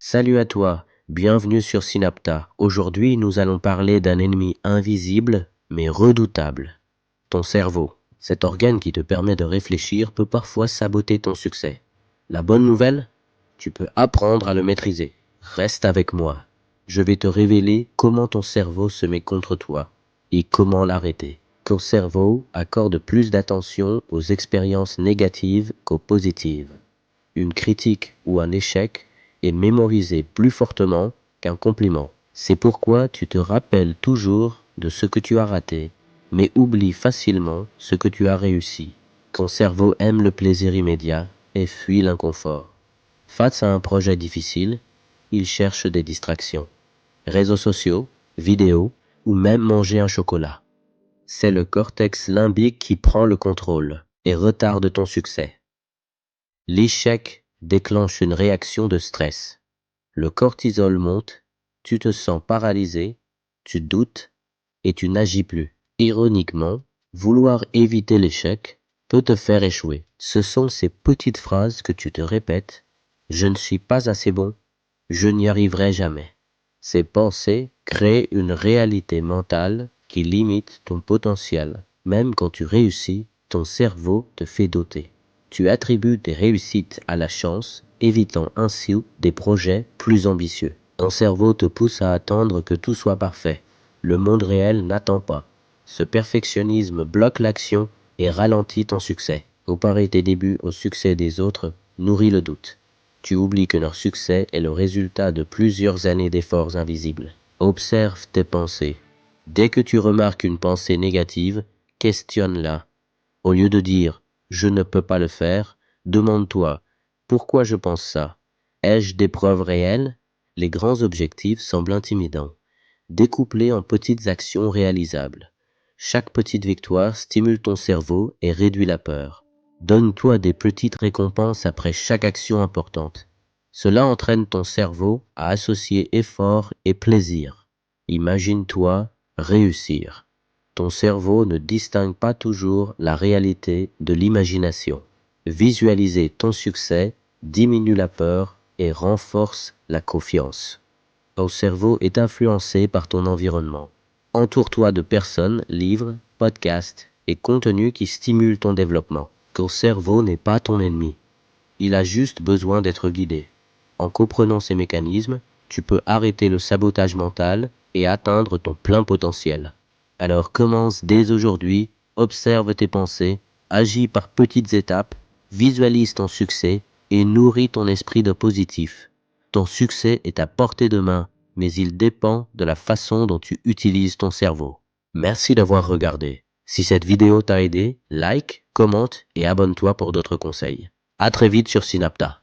Salut à toi, bienvenue sur Synapta. Aujourd'hui, nous allons parler d'un ennemi invisible mais redoutable, ton cerveau. Cet organe qui te permet de réfléchir peut parfois saboter ton succès. La bonne nouvelle, tu peux apprendre à le maîtriser. Reste avec moi. Je vais te révéler comment ton cerveau se met contre toi et comment l'arrêter. Ton cerveau accorde plus d'attention aux expériences négatives qu'aux positives. Une critique ou un échec est mémorisé plus fortement qu'un compliment. C'est pourquoi tu te rappelles toujours de ce que tu as raté, mais oublie facilement ce que tu as réussi. Ton cerveau aime le plaisir immédiat et fuit l'inconfort. Face à un projet difficile, il cherche des distractions. Réseaux sociaux, vidéos ou même manger un chocolat. C'est le cortex limbique qui prend le contrôle et retarde ton succès. L'échec déclenche une réaction de stress. Le cortisol monte, tu te sens paralysé, tu doutes et tu n'agis plus. Ironiquement, vouloir éviter l'échec peut te faire échouer. Ce sont ces petites phrases que tu te répètes. Je ne suis pas assez bon, je n'y arriverai jamais. Ces pensées créent une réalité mentale qui limite ton potentiel. Même quand tu réussis, ton cerveau te fait douter. Tu attribues tes réussites à la chance, évitant ainsi des projets plus ambitieux. Ton cerveau te pousse à attendre que tout soit parfait. Le monde réel n'attend pas. Ce perfectionnisme bloque l'action et ralentit ton succès. Comparer tes débuts au succès des autres nourrit le doute. Tu oublies que leur succès est le résultat de plusieurs années d'efforts invisibles. Observe tes pensées. Dès que tu remarques une pensée négative, questionne-la. Au lieu de dire « je ne peux pas le faire », demande-toi « pourquoi je pense ça ?» Ai-je des preuves réelles? Les grands objectifs semblent intimidants. Découpe-les en petites actions réalisables. Chaque petite victoire stimule ton cerveau et réduit la peur. Donne-toi des petites récompenses après chaque action importante. Cela entraîne ton cerveau à associer effort et plaisir. Imagine-toi réussir. Ton cerveau ne distingue pas toujours la réalité de l'imagination. Visualiser ton succès diminue la peur et renforce la confiance. Ton cerveau est influencé par ton environnement. Entoure-toi de personnes, livres, podcasts et contenus qui stimulent ton développement. Ton cerveau n'est pas ton ennemi. Il a juste besoin d'être guidé. En comprenant ces mécanismes, tu peux arrêter le sabotage mental et atteindre ton plein potentiel. Alors commence dès aujourd'hui, observe tes pensées, agis par petites étapes, visualise ton succès et nourris ton esprit de positif. Ton succès est à portée de main, mais il dépend de la façon dont tu utilises ton cerveau. Merci d'avoir regardé. Si cette vidéo t'a aidé, like, commente et abonne-toi pour d'autres conseils. À très vite sur Synapta.